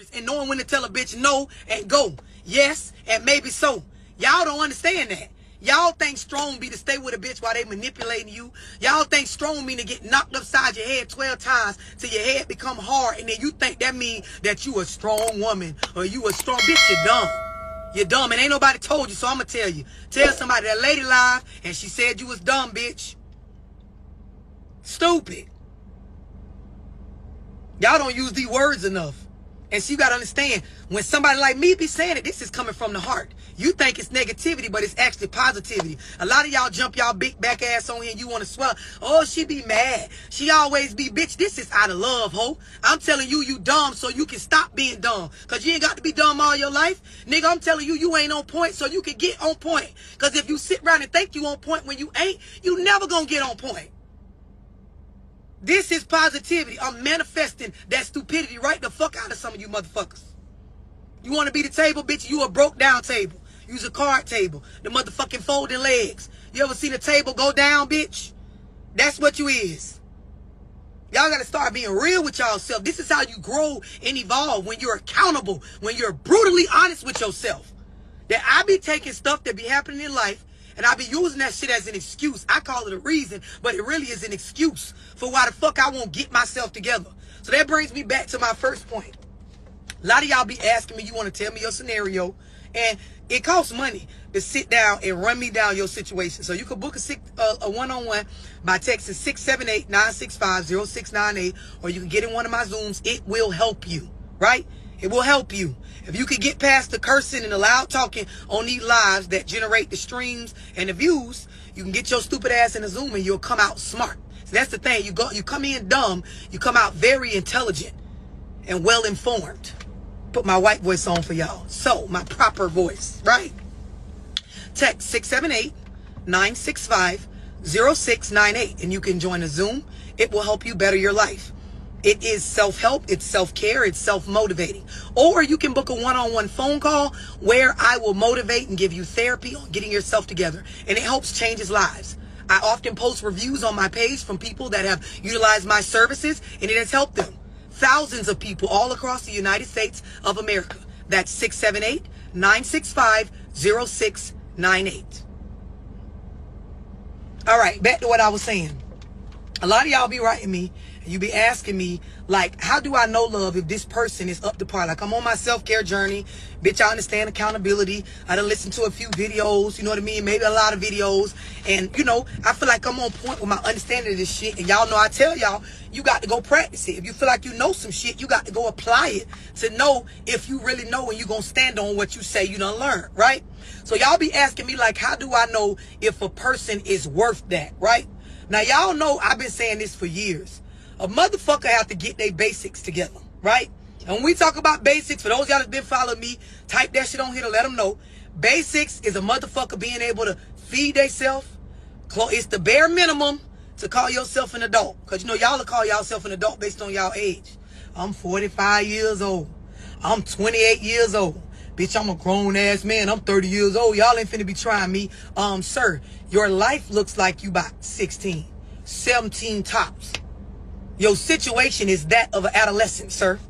boundaries and knowing when to tell a bitch no and go. Yes, and maybe so. Y'all don't understand that. Y'all think strong be to stay with a bitch while they manipulating you. Y'all think strong mean to get knocked upside your head 12 times till your head become hard, and then you think that mean that you a strong woman or you a strong bitch. You're dumb. You're dumb, and ain't nobody told you, so I'm gonna tell you. Tell somebody that lady lied and she said you was dumb, bitch. Stupid. Y'all don't use these words enough. And so you got to understand, when somebody like me be saying it, this is coming from the heart. You think it's negativity, but it's actually positivity. A lot of y'all jump y'all big back ass on here and you want to swell. Oh, she be mad. She always be, bitch, this is out of love, ho. I'm telling you, you dumb so you can stop being dumb. Because you ain't got to be dumb all your life. Nigga, I'm telling you, you ain't on point so you can get on point. Because if you sit around and think you on point when you ain't, you never going to get on point. This is positivity. I'm manifesting that stupidity right the fuck out of some of you motherfuckers. You want to be the table, bitch? You a broke down table. Use a card table. The motherfucking folding legs. You ever seen a table go down, bitch? That's what you is. Y'all got to start being real with y'allself. This is how you grow and evolve, when you're accountable, when you're brutally honest with yourself. That I be taking stuff that be happening in life, and I be using that shit as an excuse. I call it a reason, but it really is an excuse for why the fuck I won't get myself together. So that brings me back to my first point. A lot of y'all be asking me, you want to tell me your scenario, and it costs money to sit down and run me down your situation. So you can book a one-on-one by texting 678-965-0698, or you can get in one of my Zooms. It will help you, right? It will help you. If you can get past the cursing and the loud talking on these lives that generate the streams and the views, you can get your stupid ass in a Zoom and you'll come out smart. So that's the thing. You come in dumb, you come out very intelligent and well informed. Put my white voice on for y'all. So my proper voice, right? Text 678-965-0698 and you can join a Zoom. It will help you better your life. It is self-help, it's self-care, it's self-motivating. Or you can book a one-on-one phone call where I will motivate and give you therapy on getting yourself together. And it helps change lives. I often post reviews on my page from people that have utilized my services, and it has helped them. Thousands of people all across the United States of America. That's 678-965-0698. All right, back to what I was saying. A lot of y'all be writing me, and you be asking me, like, how do I know, love, if this person is up to par? Like, I'm on my self-care journey. Bitch, I understand accountability. I done listened to a few videos, you know what I mean? Maybe a lot of videos. And, you know, I feel like I'm on point with my understanding of this shit. And y'all know I tell y'all, you got to go practice it. If you feel like you know some shit, you got to go apply it to know if you really know and you going to stand on what you say you done learned, right? So y'all be asking me, like, how do I know if a person is worth that, right? Now, y'all know I've been saying this for years. A motherfucker have to get their basics together, right? And when we talk about basics, for those y'all that been following me, type that shit on here to let them know. Basics is a motherfucker being able to feed themselves. It's the bare minimum to call yourself an adult. Because, you know, y'all will call yourself an adult based on y'all age. I'm 45 years old. I'm 28 years old. Bitch, I'm a grown-ass man. I'm 30 years old. Y'all ain't finna be trying me. Sir, your life looks like you about 16, 17 tops. Your situation is that of an adolescent, sir.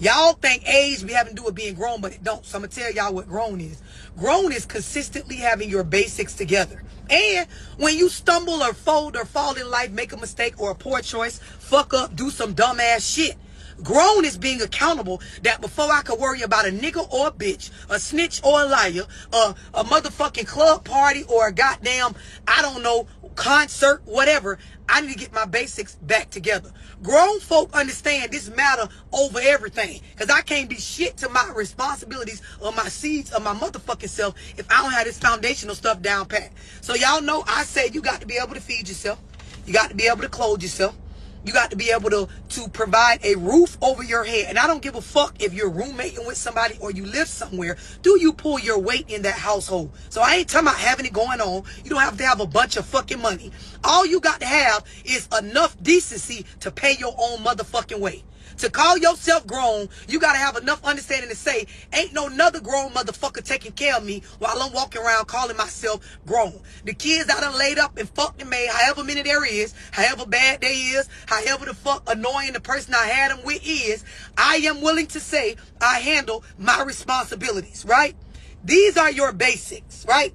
Y'all think age be having to do with being grown, but it don't. So I'm going to tell y'all what grown is. Grown is consistently having your basics together. And when you stumble or fold or fall in life, make a mistake or a poor choice, fuck up, do some dumbass shit. Grown is being accountable that before I could worry about a nigga or a bitch, a snitch or a liar, a motherfucking club party or a goddamn, I don't know, concert, whatever, I need to get my basics back together. Grown folk understand this matter over everything. Because I can't be shit to my responsibilities or my seeds of my motherfucking self if I don't have this foundational stuff down pat. So y'all know I say you got to be able to feed yourself. You got to be able to clothe yourself. You got to be able to provide a roof over your head. And I don't give a fuck if you're roommating with somebody or you live somewhere. Do you pull your weight in that household? So I ain't talking about having it going on. You don't have to have a bunch of fucking money. All you got to have is enough decency to pay your own motherfucking way. To call yourself grown, you got to have enough understanding to say, ain't no another grown motherfucker taking care of me while I'm walking around calling myself grown. The kids I done laid up and fucked and made, however many there is, however bad they is, however the fuck annoying the person I had them with is, I am willing to say I handle my responsibilities, right? These are your basics, right?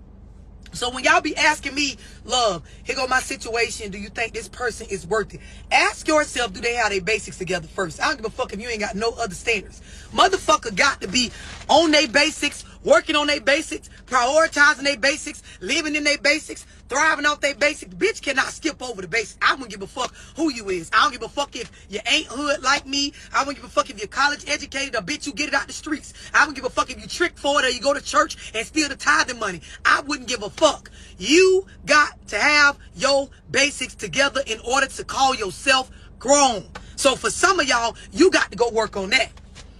So when y'all be asking me, love, here go my situation, do you think this person is worth it? Ask yourself, do they have their basics together first? I don't give a fuck if you ain't got no other standards. Motherfucker got to be on their basics, working on their basics, prioritizing their basics, living in their basics, thriving off their basics. Bitch cannot skip over the basics. I don't give a fuck who you is. I don't give a fuck if you ain't hood like me. I don't give a fuck if you're college educated or bitch you get it out the streets. I don't give a fuck if you trick for it or you go to church and steal the tithing money. I wouldn't give a fuck. You got to have your basics together in order to call yourself grown. So for some of y'all, you got to go work on that.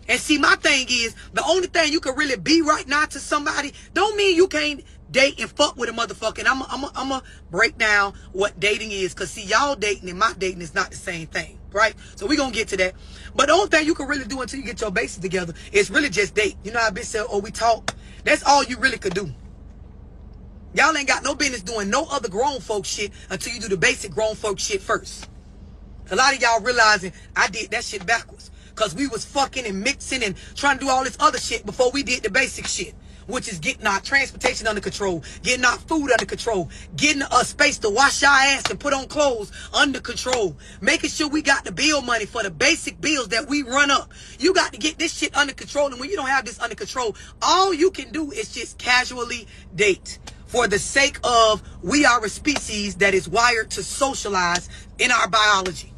And see, my thing is, the only thing you can really be right now to somebody don't mean you can't date and fuck with a motherfucker. And I'm a break down what dating is. Because, see, y'all dating and my dating is not the same thing, right? So we're going to get to that. But the only thing you can really do until you get your basics together is really just date. You know how bitch said, oh, we talk? That's all you really could do. Y'all ain't got no business doing no other grown folk shit until you do the basic grown folk shit first. A lot of y'all realizing I did that shit backwards. Because we was fucking and mixing and trying to do all this other shit before we did the basic shit. Which is getting our transportation under control, getting our food under control, getting a space to wash our ass and put on clothes under control, making sure we got the bill money for the basic bills that we run up. You got to get this shit under control. And when you don't have this under control, all you can do is just casually date. For the sake of we are a species that is wired to socialize in our biology.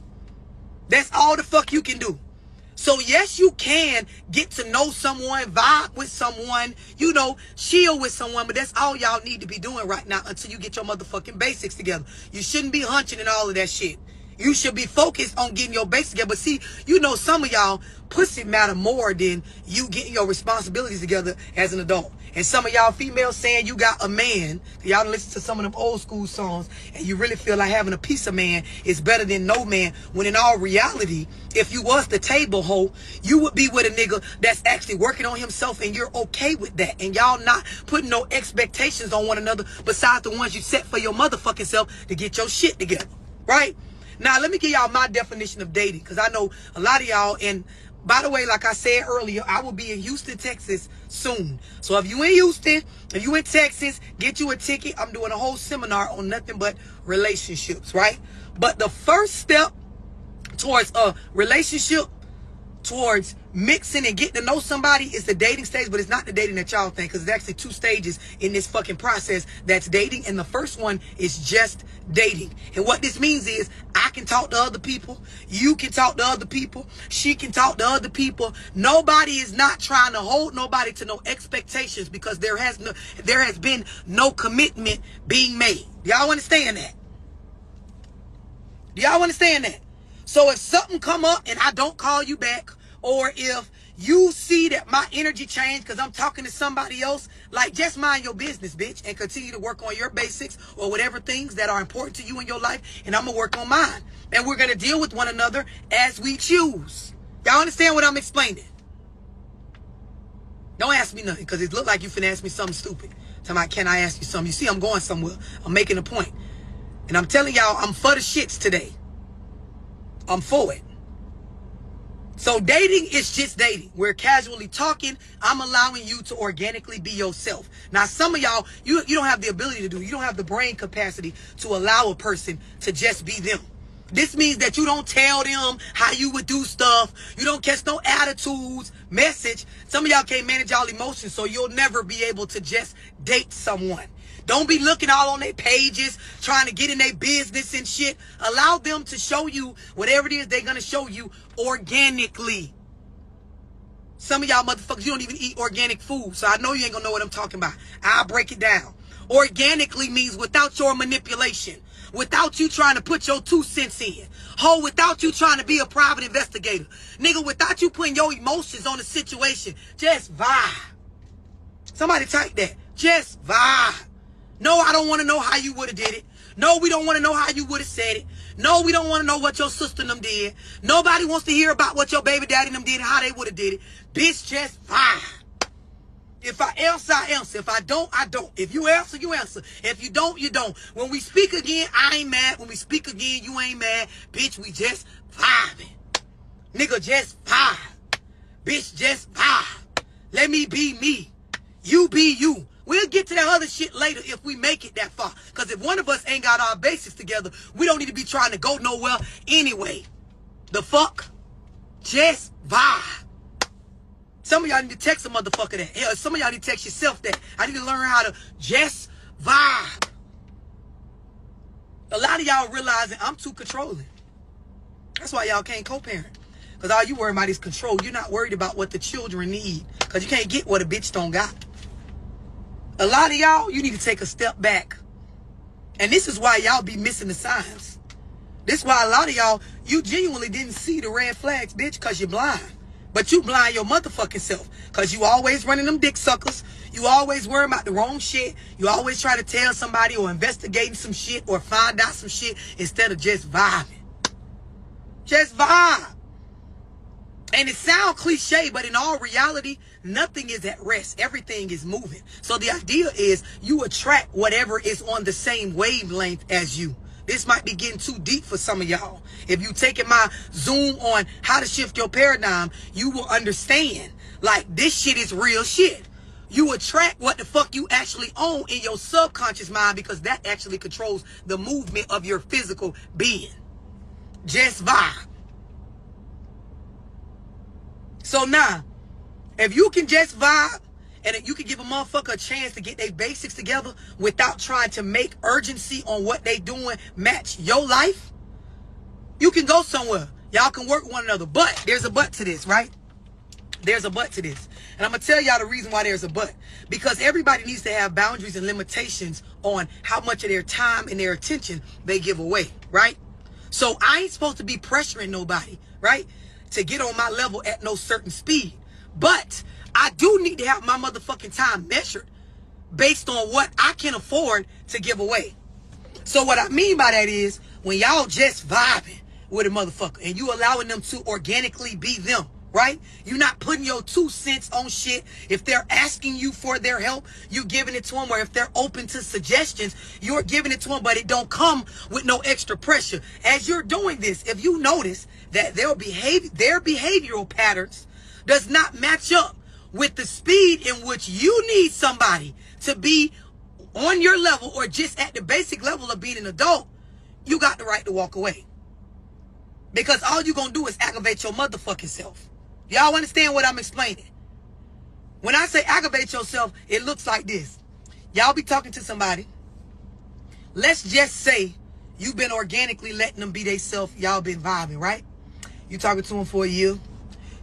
That's all the fuck you can do. So yes, you can get to know someone, vibe with someone, you know, chill with someone, but that's all y'all need to be doing right now until you get your motherfucking basics together. You shouldn't be hunching and all of that shit. You should be focused on getting your basics together. But see, you know, some of y'all, pussy matter more than you getting your responsibilities together as an adult. And some of y'all females saying you got a man, y'all listen to some of them old school songs, and you really feel like having a piece of man is better than no man, when in all reality, if you was the table hoe, you would be with a nigga that's actually working on himself and you're okay with that. And y'all not putting no expectations on one another besides the ones you set for your motherfucking self to get your shit together, right? Now, let me give y'all my definition of dating, because I know a lot of y'all, and by the way, like I said earlier, I will be in Houston, Texas soon. So if you in Houston, if you in Texas, get you a ticket. I'm doing a whole seminar on nothing but relationships, right? But the first step towards a relationship, towards mixing and getting to know somebody, is the dating stage. But it's not the dating that y'all think, because there's actually 2 stages in this fucking process that's dating. And the first one is just dating. And what this means is I can talk to other people, you can talk to other people, she can talk to other people. Nobody is not trying to hold nobody to no expectations, because there has been no commitment being made. Y'all understand that? Do y'all understand that? So if something come up and I don't call you back, or if you see that my energy changed because I'm talking to somebody else, like, just mind your business, bitch, and continue to work on your basics or whatever things that are important to you in your life, and I'm going to work on mine. And we're going to deal with one another as we choose. Y'all understand what I'm explaining? Don't ask me nothing, because it looked like you finna ask me something stupid. Tell me, can I ask you something? You see, I'm going somewhere. I'm making a point. And I'm telling y'all, I'm for the shits today. I'm for it. So dating is just dating. We're casually talking. I'm allowing you to organically be yourself. Now, some of y'all, you don't have the ability to do. You don't have the brain capacity to allow a person to just be them. This means that you don't tell them how you would do stuff. You don't catch no attitudes, message. Some of y'all can't manage y'all emotions, so you'll never be able to just date someone. Don't be looking all on their pages, trying to get in their business and shit. Allow them to show you whatever it is they're going to show you organically. Some of y'all motherfuckers, you don't even eat organic food, so I know you ain't going to know what I'm talking about. I'll break it down. Organically means without your manipulation, without you trying to put your 2 cents in. Ho, without you trying to be a private investigator. Nigga, without you putting your emotions on the situation. Just vibe. Somebody type that. Just vibe. No, I don't want to know how you would have did it. No, we don't want to know how you would have said it. No, we don't want to know what your sister and them did. Nobody wants to hear about what your baby daddy and them did and how they would have did it. Bitch, just vibe. If I answer, I answer. If I don't, I don't. If you answer, you answer. If you don't, you don't. When we speak again, I ain't mad. When we speak again, you ain't mad. Bitch, we just vibing. Nigga, just vibe. Bitch, just vibe. Let me be me. You be you. We'll get to that other shit later if we make it that far. Because if one of us ain't got our basics together, we don't need to be trying to go nowhere anyway. The fuck? Just vibe. Some of y'all need to text a motherfucker that. Hell, some of y'all need to text yourself that. I need to learn how to just vibe. A lot of y'all realizing I'm too controlling. That's why y'all can't co-parent. Because all you worry about is control. You're not worried about what the children need. Because you can't get what a bitch don't got. A lot of y'all, you need to take a step back. And this is why y'all be missing the signs. This is why a lot of y'all, you genuinely didn't see the red flags, bitch, because you're blind. But you blind your motherfucking self. Because you always running them dick suckers. You always worry about the wrong shit. You always try to tell somebody or investigating some shit or find out some shit instead of just vibing. Just vibe. And it sounds cliche, but in all reality, nothing is at rest. Everything is moving. So the idea is you attract whatever is on the same wavelength as you. This might be getting too deep for some of y'all. If you taking my Zoom on how to shift your paradigm, you will understand. Like, this shit is real shit. You attract what the fuck you actually own in your subconscious mind because that actually controls the movement of your physical being. Just vibe. So now, if you can just vibe, and if you can give a motherfucker a chance to get their basics together without trying to make urgency on what they doing match your life, you can go somewhere. Y'all can work one another. But there's a but to this, right? There's a but to this. And I'm going to tell y'all the reason why there's a but. Because everybody needs to have boundaries and limitations on how much of their time and their attention they give away, right? So I ain't supposed to be pressuring nobody, right, to get on my level at no certain speed. But I do need to have my motherfucking time measured based on what I can afford to give away. So what I mean by that is when y'all just vibing with a motherfucker and you allowing them to organically be them, right? You're not putting your 2 cents on shit. If they're asking you for their help, you giving it to them. Or if they're open to suggestions, you're giving it to them, but it don't come with no extra pressure. As you're doing this, if you notice that their behavioral patterns does not match up with the speed in which you need somebody to be on your level or just at the basic level of being an adult, you got the right to walk away. Because all you're going to do is aggravate your motherfucking self. Y'all understand what I'm explaining? When I say aggravate yourself, it looks like this. Y'all be talking to somebody. Let's just say you've been organically letting them be they self. Y'all been vibing, right? You talking to them for a year.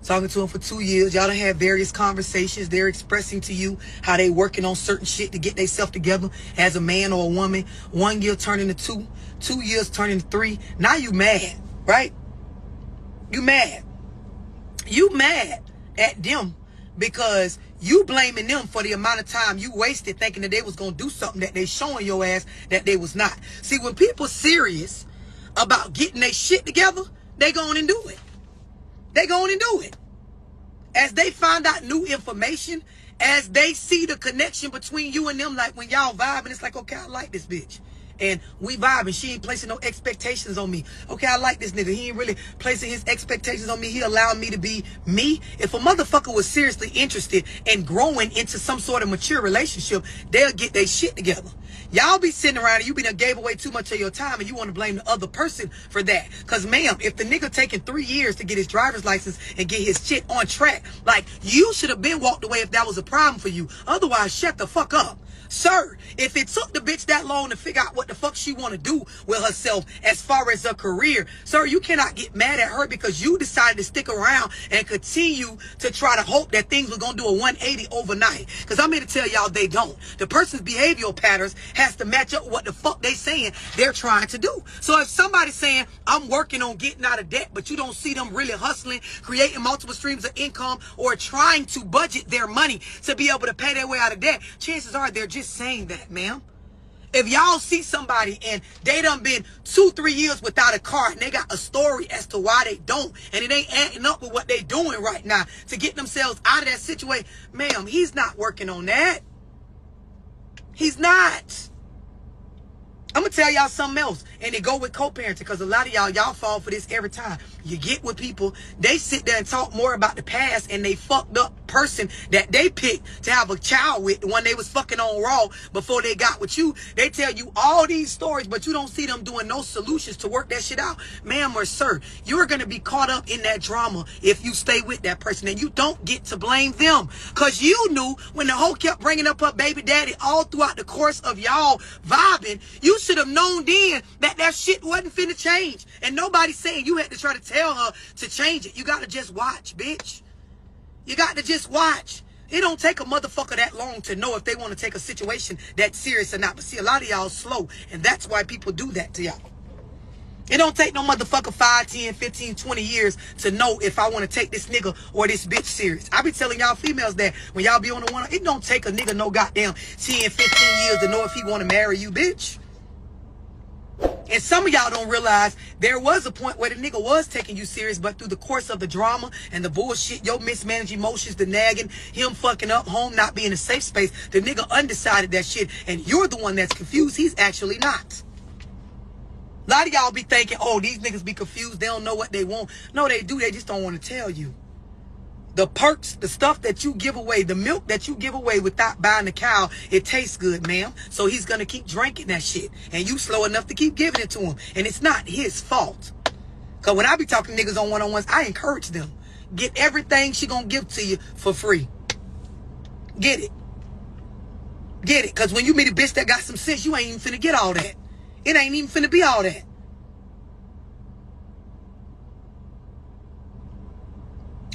Talking to them for 2 years. Y'all done had various conversations. They're expressing to you how they working on certain shit to get themselves together as a man or a woman. 1 year turning to 2. 2 years turning to 3. Now you mad, right? You mad. You mad at them because you blaming them for the amount of time you wasted thinking that they was going to do something that they showing your ass that they was not. See, when people serious about getting their shit together, they go on and do it. They go on and do it. As they find out new information, as they see the connection between you and them, like when y'all vibing, it's like, okay, I like this bitch. And we vibing. She ain't placing no expectations on me. Okay, I like this nigga. He ain't really placing his expectations on me. He allowing me to be me. If a motherfucker was seriously interested in growing into some sort of mature relationship, they'll get their shit together. Y'all be sitting around and you be done gave away too much of your time and you want to blame the other person for that. Because, ma'am, if the nigga taking 3 years to get his driver's license and get his shit on track, like, you should have been walked away if that was a problem for you. Otherwise, shut the fuck up. Sir, if it took the bitch that long to figure out what the fuck she want to do with herself as far as her career, sir, you cannot get mad at her because you decided to stick around and continue to try to hope that things were going to do a 180 overnight. Because I'm here to tell y'all they don't. The person's behavioral patterns has to match up with what the fuck they saying they're trying to do. So if somebody's saying, I'm working on getting out of debt, but you don't see them really hustling, creating multiple streams of income, or trying to budget their money to be able to pay their way out of debt, chances are they're just saying that, ma'am. If y'all see somebody and they done been 2-3 years without a car and they got a story as to why they don't, and it ain't adding up with what they doing right now to get themselves out of that situation, ma'am, he's not working on that. He's not. I'm going to tell y'all something else. And it go with co-parenting, because a lot of y'all fall for this every time. You get with people, they sit there and talk more about the past and they fucked up person that they picked to have a child with, the one they was fucking on raw before they got with you. They tell you all these stories, but you don't see them doing no solutions to work that shit out. Ma'am or sir, you're going to be caught up in that drama if you stay with that person, and you don't get to blame them, because you knew when the hoe kept bringing up her baby daddy all throughout the course of y'all vibing, you should have known then that shit wasn't finna change. And nobody's saying you had to try to tell her to change it. You got to just watch, bitch. You got to just watch. It don't take a motherfucker that long to know if they want to take a situation that serious or not. But see, a lot of y'all slow, and that's why people do that to y'all. It don't take no motherfucker 5, 10, 15, 20 years to know if I want to take this nigga or this bitch serious. I be telling y'all females that when y'all be on the one, it don't take a nigga no goddamn 10, 15 years to know if he want to marry you, bitch. And some of y'all don't realize there was a point where the nigga was taking you serious, but through the course of the drama and the bullshit, your mismanaged emotions, the nagging, him fucking up, home not being a safe space, the nigga undecided that shit, and you're the one that's confused. He's actually not. A lot of y'all be thinking, oh, these niggas be confused. They don't know what they want. No, they do. They just don't want to tell you. The perks, the stuff that you give away, the milk that you give away without buying the cow, it tastes good, ma'am. So he's going to keep drinking that shit. And you slow enough to keep giving it to him. And it's not his fault. Because when I be talking to niggas on one-on-ones, I encourage them. Get everything she going to give to you for free. Get it. Get it. Because when you meet a bitch that got some sense, you ain't even finna get all that. It ain't even finna be all that.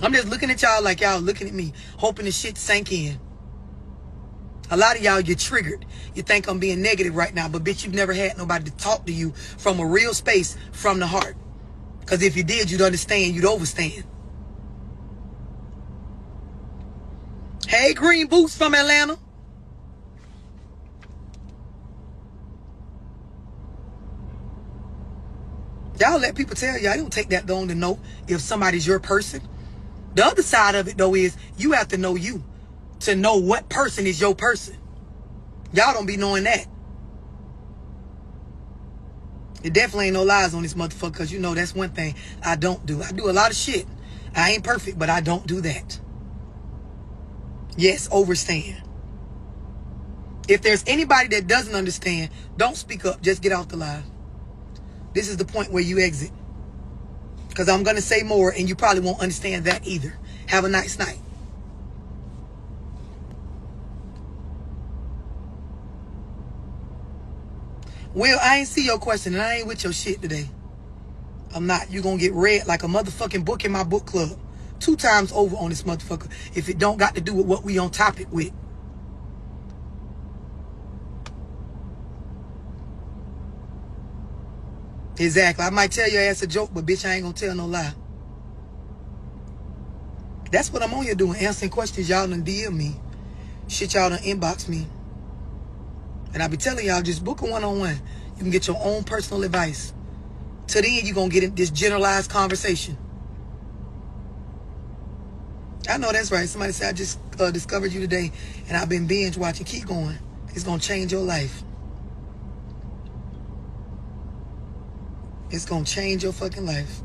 I'm just looking at y'all like y'all looking at me, hoping the shit sank in. A lot of y'all get triggered. You think I'm being negative right now, but bitch, you've never had nobody to talk to you from a real space, from the heart. Because if you did, you'd understand, you'd overstand. Hey, Green Boots from Atlanta. Y'all let people tell y'all, it don't take that long to know if somebody's your person. The other side of it, though, is you have to know you to know what person is your person. Y'all don't be knowing that. It definitely ain't no lies on this motherfucker, because you know that's one thing I don't do. I do a lot of shit. I ain't perfect, but I don't do that. Yes, overstand. If there's anybody that doesn't understand, don't speak up. Just get off the live. This is the point where you exit. Because I'm going to say more, and you probably won't understand that either. Have a nice night. Well, I ain't see your question, and I ain't with your shit today. I'm not. You're going to get read like a motherfucking book in my book club 2 times over on this motherfucker if it don't got to do with what we on topic with. Exactly. I might tell your ass a joke, but bitch, I ain't gonna tell no lie. That's what I'm on here doing, answering questions y'all done DM me. Shit y'all done inbox me. And I be telling y'all, just book a one-on-one. You can get your own personal advice. Till then, you're gonna get in this generalized conversation. I know that's right. Somebody said, I just discovered you today, and I've been binge watching. Keep going. It's gonna change your life. It's gonna change your fucking life.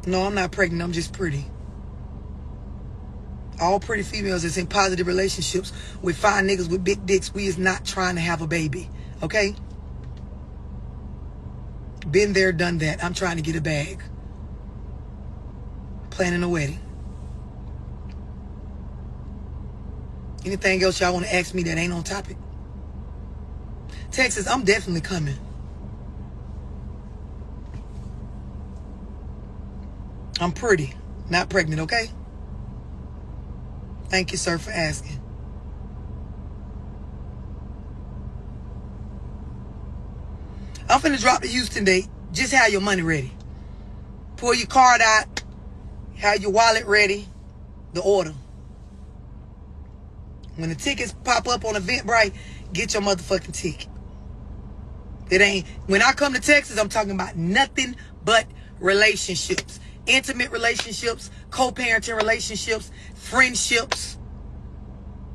No, I'm not pregnant. I'm just pretty. All pretty females that's in positive relationships with fine niggas with big dicks, we is not trying to have a baby. Okay? Been there, done that. I'm trying to get a bag. Planning a wedding. Anything else y'all want to ask me that ain't on topic? Texas, I'm definitely coming. I'm pretty, not pregnant, okay? Thank you, sir, for asking. I'm finna drop the Houston date. Just have your money ready. Pull your card out. Have your wallet ready. The order. When the tickets pop up on Eventbrite, get your motherfucking ticket. It ain't, when I come to Texas, I'm talking about nothing but relationships. Intimate relationships, co-parenting relationships, friendships,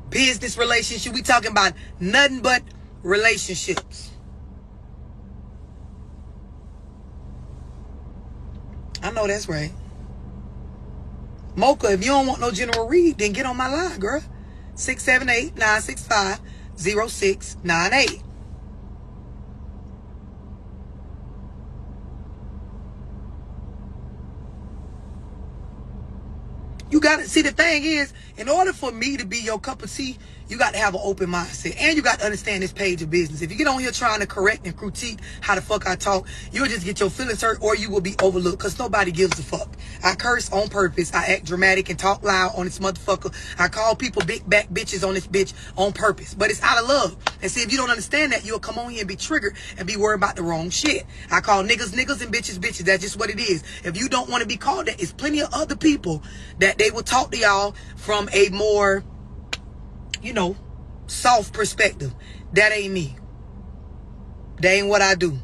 business relationships. We talking about nothing but relationships. I know that's right. Mocha, if you don't want no general read, then get on my line, girl. 678-965-0698. You got to see, the thing is, in order for me to be your cup of tea, you got to have an open mindset. And you got to understand this page of business. If you get on here trying to correct and critique how the fuck I talk, you'll just get your feelings hurt or you will be overlooked because nobody gives a fuck. I curse on purpose. I act dramatic and talk loud on this motherfucker. I call people big back bitches on this bitch on purpose. But it's out of love. And see, if you don't understand that, you'll come on here and be triggered and be worried about the wrong shit. I call niggas niggas and bitches bitches. That's just what it is. If you don't want to be called that, it's plenty of other people that they will talk to y'all from a more, you know, soft perspective. That ain't me. That ain't what I do.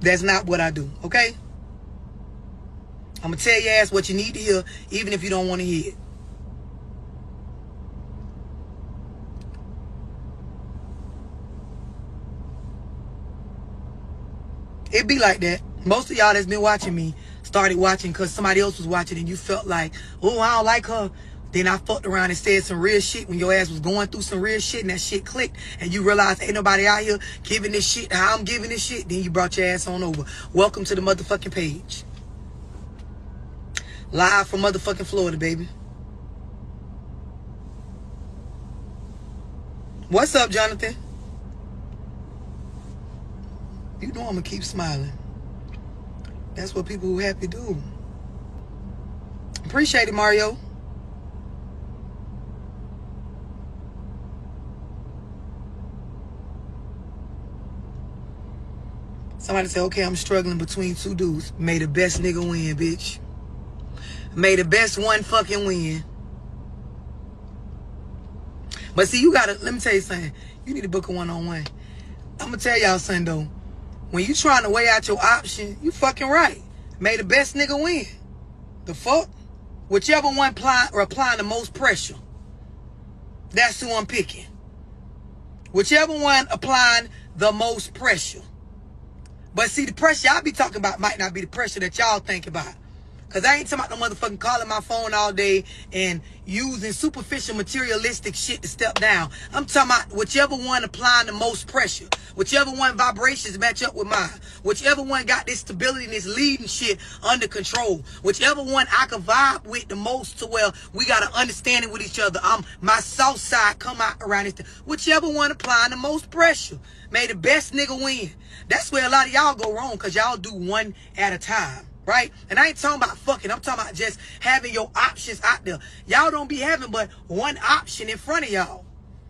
That's not what I do, okay? I'm gonna tell your ass what you need to hear, even if you don't want to hear it. It be like that. Most of y'all that's been watching me started watching because somebody else was watching and you felt like, oh, I don't like her. Then I fucked around and said some real shit when your ass was going through some real shit and that shit clicked and you realized ain't nobody out here giving this shit how I'm giving this shit. Then you brought your ass on over. Welcome to the motherfucking page. Live from motherfucking Florida, baby. What's up, Jonathan? You know I'm gonna keep smiling. That's what people who happy do. Appreciate it, Mario. Somebody say, okay, I'm struggling between two dudes. May the best nigga win, bitch. May the best one fucking win. But see, you gotta, let me tell you something. You need to book a one-on-one. I'm gonna tell y'all something though. When you trying to weigh out your option, you fucking right. May the best nigga win. The fuck? Whichever one applying the most pressure. That's who I'm picking. Whichever one applying the most pressure. But see, the pressure I be talking about might not be the pressure that y'all think about. Because I ain't talking about no motherfucking calling my phone all day and using superficial materialistic shit to step down. I'm talking about whichever one applying the most pressure. Whichever one vibrations match up with mine. Whichever one got this stability and this leading shit under control. Whichever one I can vibe with the most to where we got an understanding with each other. My south side come out around this. Whichever one applying the most pressure. May the best nigga win. That's where a lot of y'all go wrong because y'all do one at a time. Right? And I ain't talking about fucking. I'm talking about just having your options out there. Y'all don't be having but one option in front of y'all.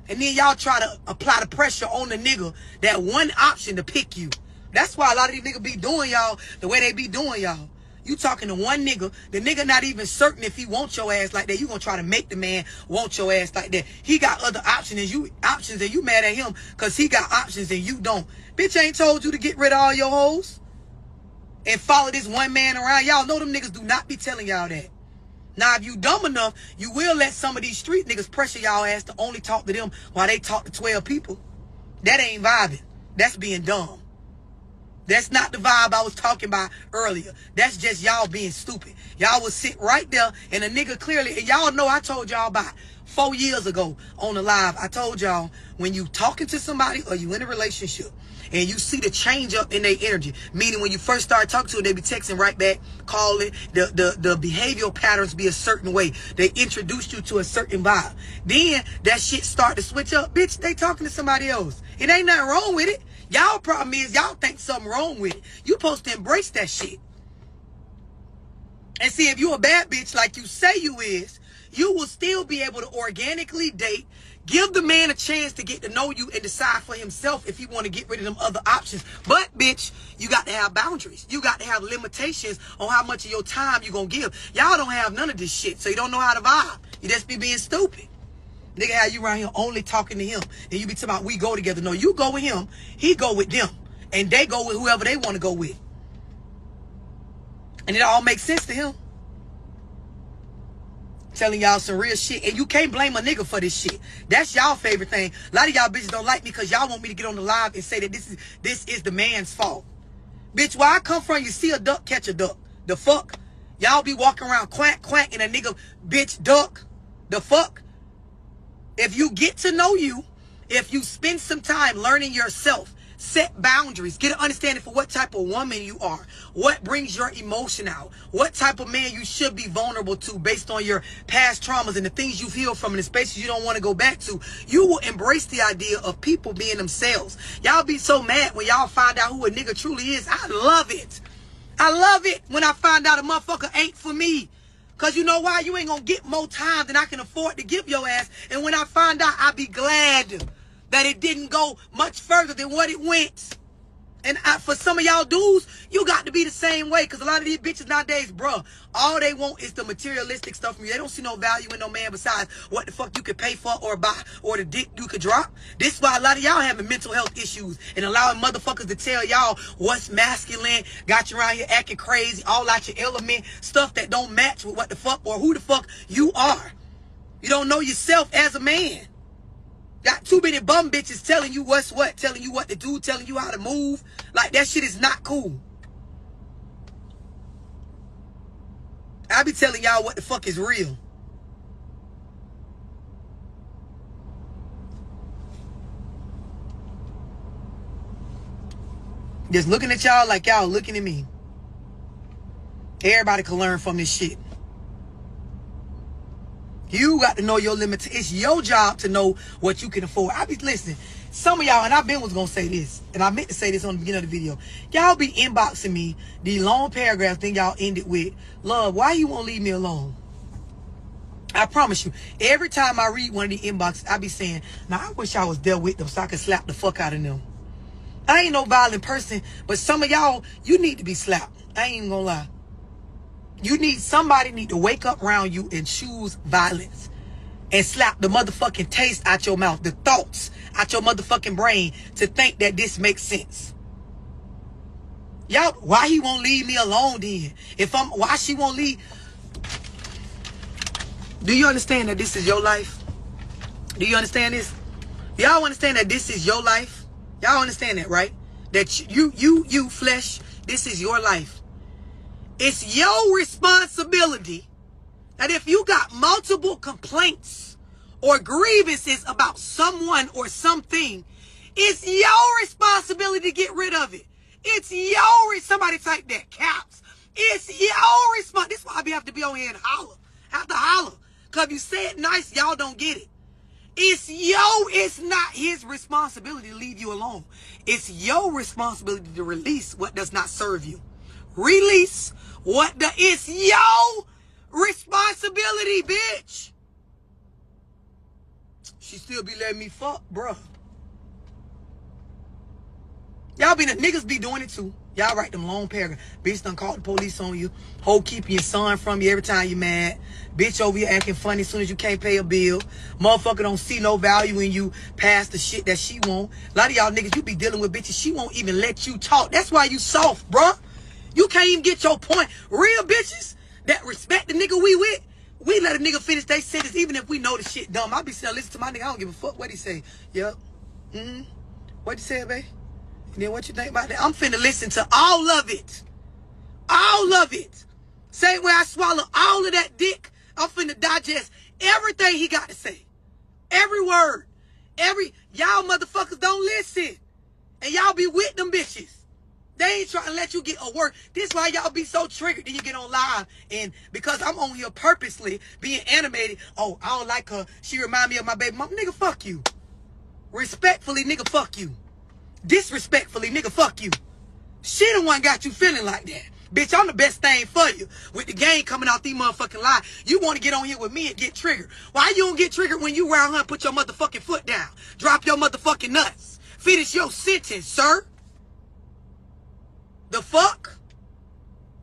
And then y'all try to apply the pressure on the nigga that one option to pick you. That's why a lot of these niggas be doing y'all the way they be doing y'all. You talking to one nigga, the nigga not even certain if he wants your ass like that. You gonna try to make the man want your ass like that. He got other options and you mad at him because he got options and you don't. Bitch ain't told you to get rid of all your hoes and follow this one man around. Y'all know them niggas do not be telling y'all that. Now, if you dumb enough, you will let some of these street niggas pressure y'all ass to only talk to them while they talk to 12 people. That ain't vibing. That's being dumb. That's not the vibe I was talking about earlier. That's just y'all being stupid. Y'all will sit right there and a nigga clearly, and y'all know I told y'all about 4 years ago on the live. I told y'all when you talking to somebody or you in a relationship, and you see the change up in their energy. Meaning when you first start talking to them, they be texting right back, calling. The behavioral patterns be a certain way. They introduce you to a certain vibe. Then that shit start to switch up. Bitch, they talking to somebody else. It ain't nothing wrong with it. Y'all problem is y'all think something wrong with it. You supposed to embrace that shit. And see, if you a bad bitch like you say you is, you will still be able to organically date, Give the man a chance to get to know you and decide for himself if he want to get rid of them other options. But, bitch, you got to have boundaries. You got to have limitations on how much of your time you going to give. Y'all don't have none of this shit, so you don't know how to vibe. You just be being stupid. Nigga, how you around here only talking to him. And you be talking about we go together. No, you go with him. He go with them. And they go with whoever they want to go with. And it all makes sense to him. Telling y'all some real shit. And you can't blame a nigga for this shit. That's y'all favorite thing. A lot of y'all bitches don't like me because y'all want me to get on the live and say that this is the man's fault. Bitch, where I come from, you see a duck, catch a duck. The fuck? Y'all be walking around quack, quack, and a nigga, bitch, duck. The fuck? If you get to know you, if you spend some time learning yourself, set boundaries, get an understanding for what type of woman you are, what brings your emotion out, what type of man you should be vulnerable to based on your past traumas and the things you've healed from and the spaces you don't want to go back to, you will embrace the idea of people being themselves. Y'all be so mad when y'all find out who a nigga truly is. I love it. I love it when I find out a motherfucker ain't for me. Because you know why? You ain't going to get more time than I can afford to give your ass. And when I find out, I be glad that it didn't go much further than what it went. And for some of y'all dudes, you got to be the same way. Because a lot of these bitches nowadays, bruh, all they want is the materialistic stuff from you. They don't see no value in no man besides what the fuck you could pay for or buy or the dick you could drop. This is why a lot of y'all having mental health issues and allowing motherfuckers to tell y'all what's masculine, got you around here acting crazy, all out your element, stuff that don't match with what the fuck or who the fuck you are. You don't know yourself as a man. Got too many bum bitches telling you what's what, telling you what to do, telling you how to move. Like, that shit is not cool. I be telling y'all what the fuck is real. Just looking at y'all like y'all looking at me. Everybody can learn from this shit. You got to know your limits. It's your job to know what you can afford. I be listening. Some of y'all, and I've been was going to say this, and I meant to say this on the beginning of the video. Y'all be inboxing me these long paragraphs, then y'all end it with, love, why you won't leave me alone? I promise you, every time I read one of the inboxes, I be saying, now I wish I was there with them so I could slap the fuck out of them. I ain't no violent person, but some of y'all, you need to be slapped. I ain't even gonna lie. Somebody need to wake up around you and choose violence and slap the motherfucking taste out your mouth, the thoughts out your motherfucking brain to think that this makes sense. Y'all, why he won't leave me alone then? Why she won't leave? Do you understand that this is your life? Do you understand this? Y'all understand that this is your life? Y'all understand that, right? That you flesh, this is your life. It's your responsibility that if you got multiple complaints or grievances about someone or something, it's your responsibility to get rid of it. It's your, somebody type that, caps. It's your responsibility. This is why I have to be on here and holler. Have to holler. Because if you say it nice, y'all don't get it. It's not his responsibility to leave you alone. It's your responsibility to release what does not serve you. Release it's your responsibility, bitch. She still be letting me fuck, bruh. Y'all be the niggas be doing it too. Y'all write them long paragraphs. Bitch done called the police on you. Hoe keep your son from you every time you mad. Bitch over here acting funny as soon as you can't pay a bill. Motherfucker don't see no value in you past the shit that she want. A lot of y'all niggas, you be dealing with bitches, she won't even let you talk. That's why you soft, bruh. You can't even get your point. Real bitches that respect the nigga we with, we let a nigga finish their sentence even if we know the shit dumb. I be saying, listen to my nigga, I don't give a fuck what he say. Yep. What you say, babe? And then what you think about that? I'm finna listen to all of it. All of it. Same way I swallow all of that dick, I'm finna digest everything he got to say. Every word. Y'all motherfuckers don't listen. And y'all be with them bitches. They ain't trying to let you get a word. This why y'all be so triggered. Then you get on live. And because I'm on here purposely being animated. Oh, I don't like her. She remind me of my baby mom. Nigga, fuck you. Respectfully, nigga, fuck you. Disrespectfully, nigga, fuck you. She the one got you feeling like that. Bitch, I'm the best thing for you. With the game coming out these motherfucking lies, you want to get on here with me and get triggered. Why you don't get triggered when you around her and put your motherfucking foot down? Drop your motherfucking nuts. Finish your sentence, sir. The fuck?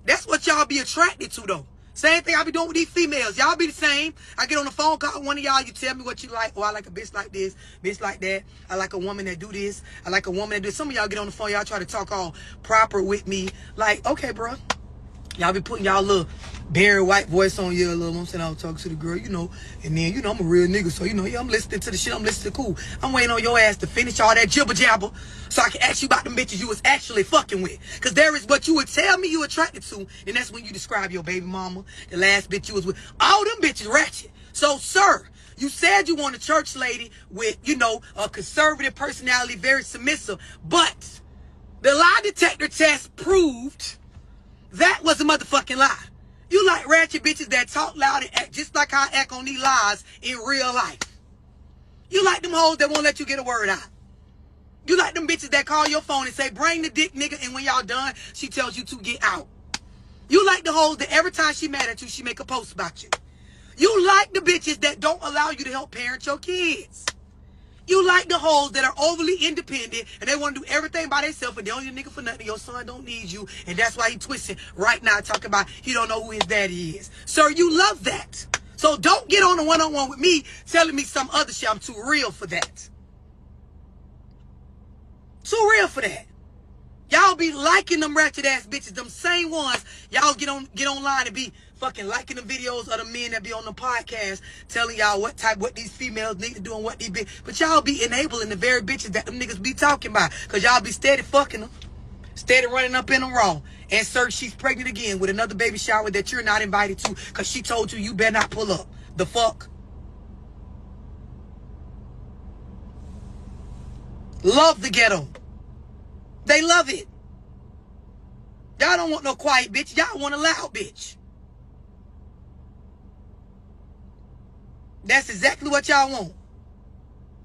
That's what y'all be attracted to, though. Same thing I be doing with these females. Y'all be the same. I get on the phone call with one of y'all. You tell me what you like. Oh, I like a bitch like this, bitch like that. I like a woman that do this. I like a woman that do. Some of y'all get on the phone. Y'all try to talk all proper with me. Like, okay, bro. Y'all be putting y'all little Barry White voice on you a little. I'm saying I was talking to the girl, you know. And then, you know, I'm a real nigga. So, you know, yeah, I'm listening to the shit. I'm listening to cool. I'm waiting on your ass to finish all that jibber jabber so I can ask you about them bitches you was actually fucking with. Because there is what you would tell me you attracted to. And that's when you describe your baby mama, the last bitch you was with. All them bitches ratchet. So, sir, you said you want a church lady with, you know, a conservative personality, very submissive. But the lie detector test proved that was a motherfucking lie. You like ratchet bitches that talk loud and act just like I act on these lies in real life. You like them hoes that won't let you get a word out. You like them bitches that call your phone and say, bring the dick, nigga, and when y'all done, she tells you to get out. You like the hoes that every time she mad at you, she make a post about you. You like the bitches that don't allow you to help parent your kids. You like the hoes that are overly independent and they want to do everything by themselves and they don't need a nigga for nothing. Your son don't need you. And that's why he twisting right now talking about he don't know who his daddy is. Sir, you love that. So don't get on a one-on-one with me telling me some other shit. I'm too real for that. Too real for that. Y'all be liking them ratchet ass bitches, them same ones. Y'all get online and be fucking liking the videos of the men that be on the podcast telling y'all what these females need to do and what these bitches. But y'all be enabling the very bitches that them niggas be talking about. Cause y'all be steady fucking them. Steady running up in them raw. And sir, she's pregnant again with another baby shower that you're not invited to cause she told you better not pull up. The fuck? Love the ghetto. They love it. Y'all don't want no quiet bitch. Y'all want a loud bitch. That's exactly what y'all want.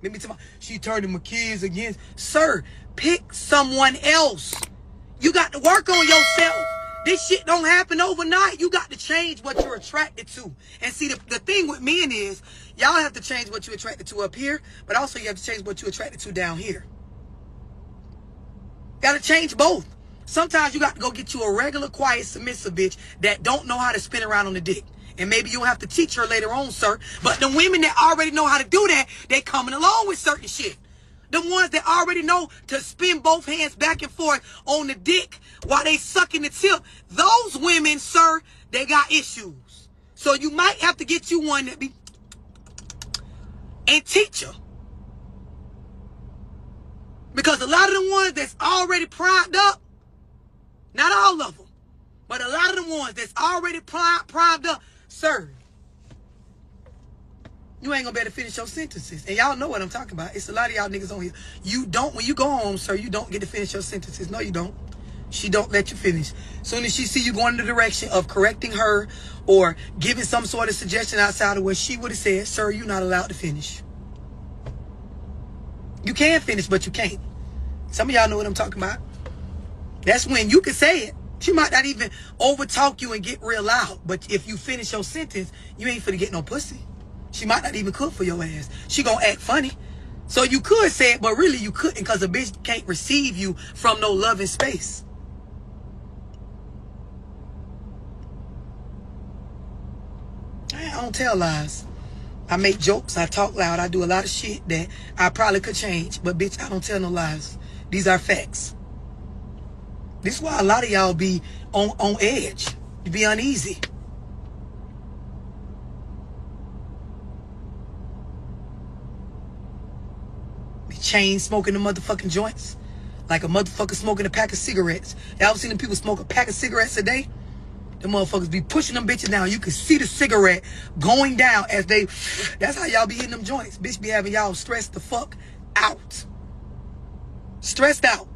Maybe tomorrow, she turning my kids against. Sir, pick someone else. You got to work on yourself. This shit don't happen overnight. You got to change what you're attracted to. And see, the thing with men is, y'all have to change what you're attracted to up here, but also you have to change what you're attracted to down here. Got to change both. Sometimes you got to go get you a regular, quiet, submissive bitch that don't know how to spin around on the dick. And maybe you'll have to teach her later on, sir. But the women that already know how to do that, they coming along with certain shit. The ones that already know to spin both hands back and forth on the dick while they sucking the tip, those women, sir, they got issues. So you might have to get you one that be and teach her. Because a lot of the ones that's already primed up, not all of them, but a lot of the ones that's already primed up, sir, you ain't gonna be able to finish your sentences. And y'all know what I'm talking about. It's a lot of y'all niggas on here. You don't, when you go home, sir, you don't get to finish your sentences. No, you don't. She don't let you finish. Soon as she see you going in the direction of correcting her or giving some sort of suggestion outside of what she would have said, sir, you're not allowed to finish. You can finish, but you can't. Some of y'all know what I'm talking about. That's when you can say it. She might not even overtalk you and get real loud. But if you finish your sentence, you ain't finna get no pussy. She might not even cook for your ass. She gonna act funny. So you could say it, but really you couldn't because a bitch can't receive you from no loving space. I don't tell lies. I make jokes, I talk loud, I do a lot of shit that I probably could change. But bitch, I don't tell no lies. These are facts. This is why a lot of y'all be on edge. You be uneasy. Be chain smoking the motherfucking joints. Like a motherfucker smoking a pack of cigarettes. Y'all seen them people smoke a pack of cigarettes a day? The motherfuckers be pushing them bitches down. You can see the cigarette going down as they... That's how y'all be hitting them joints. Bitch be having y'all stressed the fuck out. Stressed out.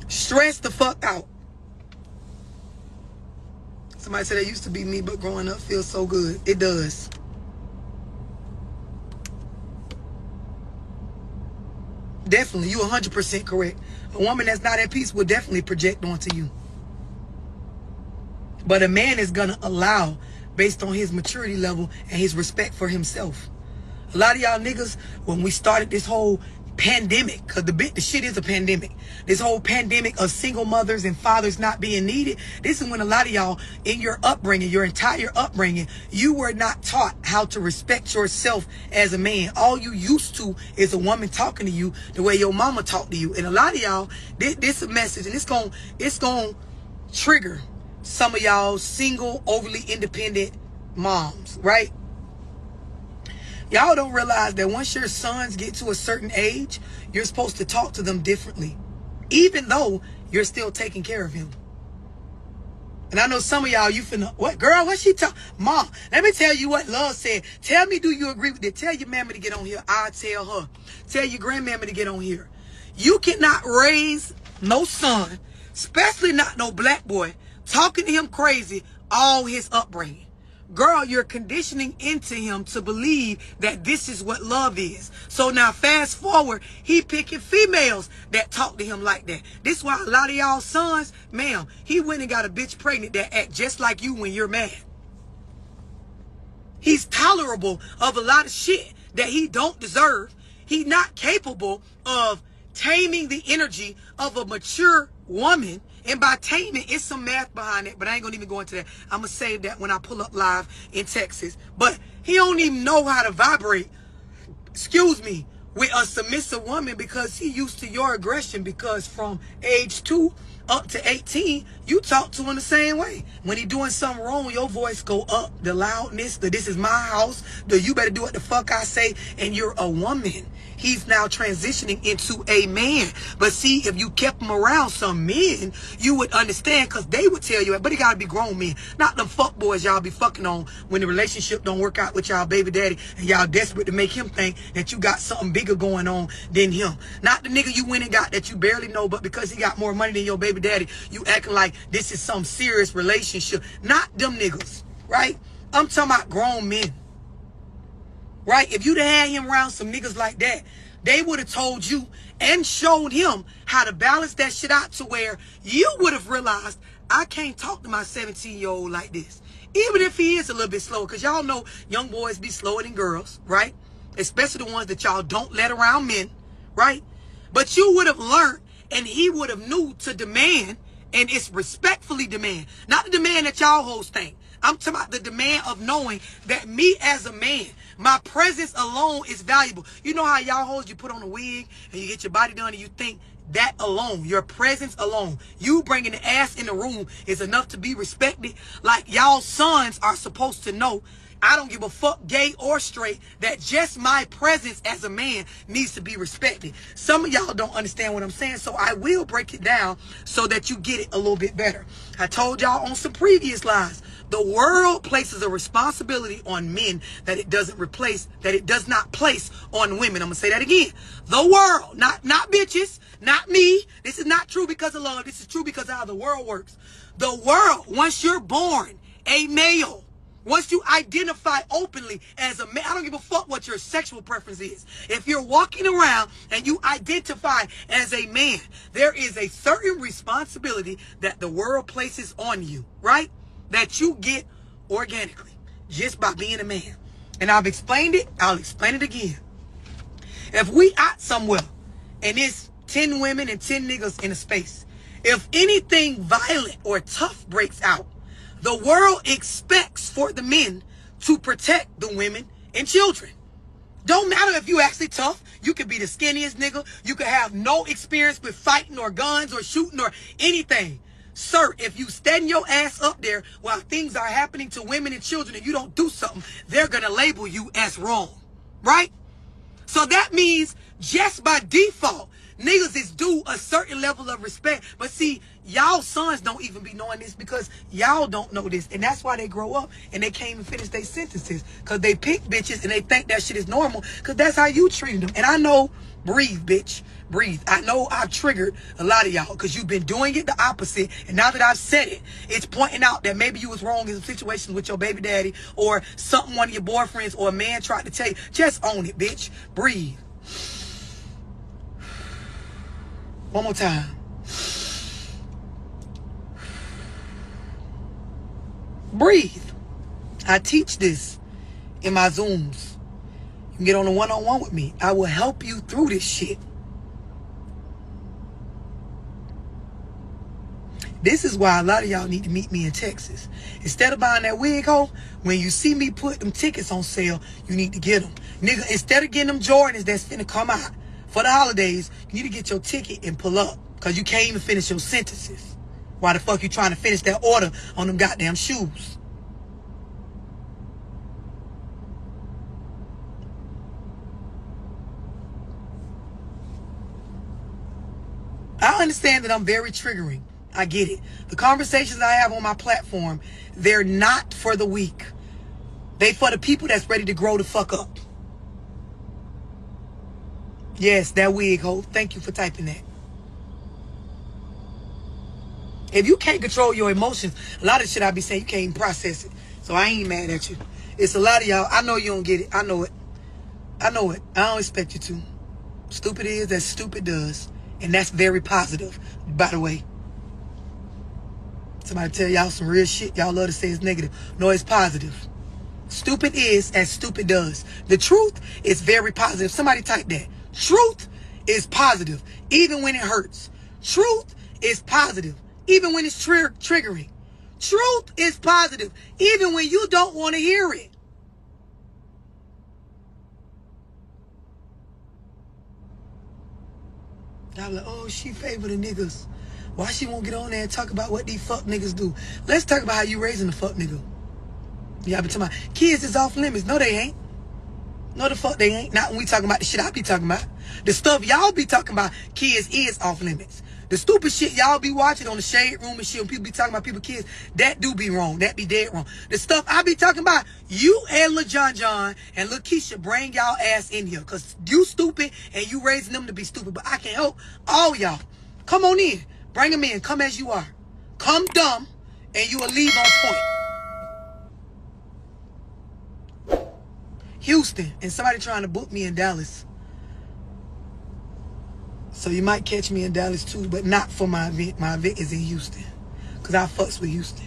Stressed the fuck out. Somebody said that used to be me, but growing up feels so good. It does. Definitely. You 100% correct. A woman that's not at peace will definitely project onto you. But a man is going to allow based on his maturity level and his respect for himself. A lot of y'all niggas, when we started this whole pandemic, because the shit is a pandemic, this whole pandemic of single mothers and fathers not being needed, this is when a lot of y'all in your upbringing, your entire upbringing, you were not taught how to respect yourself as a man. All you used to is a woman talking to you the way your mama talked to you. And a lot of y'all, this is a message, and it's gonna trigger some of y'all single, overly independent moms, right? Y'all don't realize that once your sons get to a certain age, you're supposed to talk to them differently, even though you're still taking care of him. And I know some of y'all, you finna, what, girl, what she talk? Mom, let me tell you what love said. Tell me, do you agree with it? Tell your mammy to get on here. I'll tell her. Tell your grandmammy to get on here. You cannot raise no son, especially not no black boy, talking to him crazy all his upbringing. Girl, you're conditioning into him to believe that this is what love is. So now fast forward, he picking females that talk to him like that. This is why a lot of y'all sons, ma'am, he went and got a bitch pregnant that act just like you when you're mad. He's tolerable of a lot of shit that he don't deserve. He's not capable of taming the energy of a mature woman. And by taming, it's some math behind it, but I ain't gonna even go into that. I'm gonna save that when I pull up live in Texas. But he don't even know how to vibrate, excuse me, with a submissive woman because he used to your aggression, because from age 2 up to 18, you talk to him the same way. When he doing something wrong, your voice go up, the loudness, the this is my house, the you better do what the fuck I say, and you're a woman. He's now transitioning into a man. But see, if you kept him around some men, you would understand, because they would tell you, but he got to be grown men. Not them fuck boys y'all be fucking on when the relationship don't work out with y'all baby daddy and y'all desperate to make him think that you got something bigger going on than him. Not the nigga you went and got that you barely know, but because he got more money than your baby daddy, you acting like this is some serious relationship. Not them niggas, right? I'm talking about grown men. Right? If you'd have had him around some niggas like that, they would have told you and showed him how to balance that shit out to where you would have realized, I can't talk to my 17-year-old like this. Even if he is a little bit slower, because y'all know young boys be slower than girls, right? Especially the ones that y'all don't let around men, right? But you would have learned, and he would have knew to demand, and it's respectfully demand. Not the demand that y'all hoes think. I'm talking about the demand of knowing that me as a man, my presence alone is valuable. You know how y'all hoes, you put on a wig and you get your body done and you think that alone, your presence alone, you bringing the ass in the room is enough to be respected? Like y'all sons are supposed to know, I don't give a fuck, gay or straight, that just my presence as a man needs to be respected. Some of y'all don't understand what I'm saying, so I will break it down so that you get it a little bit better. I told y'all on some previous lives, the world places a responsibility on men that it does not place on women. I'm gonna say that again. The world, not bitches, not me. This is not true because of love. This is true because of how the world works. The world, once you're born a male, once you identify openly as a man, I don't give a fuck what your sexual preference is. If you're walking around and you identify as a man, there is a certain responsibility that the world places on you, right? That you get organically just by being a man. And I've explained it. I'll explain it again. If we out somewhere and it's 10 women and 10 niggas in a space, if anything violent or tough breaks out, the world expects for the men to protect the women and children. Don't matter if you actually tough. You could be the skinniest nigga. You could have no experience with fighting or guns or shooting or anything. Sir, if you stand your ass up there while things are happening to women and children and you don't do something, they're going to label you as wrong. Right? So that means just by default, niggas is due a certain level of respect. But see, y'all sons don't even be knowing this because y'all don't know this. And that's why they grow up and they can't even finish their sentences. Because they pick bitches and they think that shit is normal because that's how you treated them. And I know, breathe, bitch. Breathe. I know I've triggered a lot of y'all because you've been doing it the opposite. And now that I've said it, it's pointing out that maybe you was wrong in some situations with your baby daddy or something one of your boyfriends or a man tried to tell you. Just own it, bitch. Breathe. One more time. Breathe. I teach this in my Zooms. You can get on a one-on-one with me. I will help you through this shit. This is why a lot of y'all need to meet me in Texas. Instead of buying that wig hole, when you see me put them tickets on sale, you need to get them. Nigga, instead of getting them Jordans that's finna come out for the holidays, you need to get your ticket and pull up. Because you can't even finish your sentences. Why the fuck you trying to finish that order on them goddamn shoes? I understand that I'm very triggering. I get it. The conversations I have on my platform, they're not for the weak. They for the people that's ready to grow the fuck up. Yes, that wig hole. Thank you for typing that. If you can't control your emotions, a lot of shit I be saying, you can't even process it. So I ain't mad at you. It's a lot of y'all. I know you don't get it. I know it. I know it. I don't expect you to. Stupid is as stupid does. And that's very positive, by the way. Somebody tell y'all some real shit. Y'all love to say it's negative. No, it's positive. Stupid is as stupid does. The truth is very positive. Somebody type that. Truth is positive, even when it hurts. Truth is positive, even when it's triggering. Truth is positive, even when you don't want to hear it. Y'all like, oh, she favor the niggas. Why she won't get on there and talk about what these fuck niggas do? Let's talk about how you raising the fuck nigga. Y'all be talking about kids is off limits. No, they ain't. No, the fuck they ain't. Not when we talking about the shit I be talking about. The stuff y'all be talking about, kids is off limits. The stupid shit y'all be watching on the shade room and shit when people be talking about people kids, that do be wrong. That be dead wrong. The stuff I be talking about, you and Lil John and Lil Keisha bring y'all ass in here. Because you stupid and you raising them to be stupid. But I can help all y'all. Come on in. Bring them in. Come as you are. Come dumb and you will leave on point. Houston, and somebody trying to book me in Dallas. So you might catch me in Dallas too, but not for my event. My event is in Houston. Because I fucks with Houston.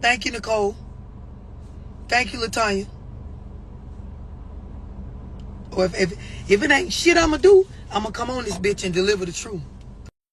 Thank you, Nicole. Thank you, Latanya. Or if it ain't shit I'ma do, I'ma come on this bitch and deliver the truth.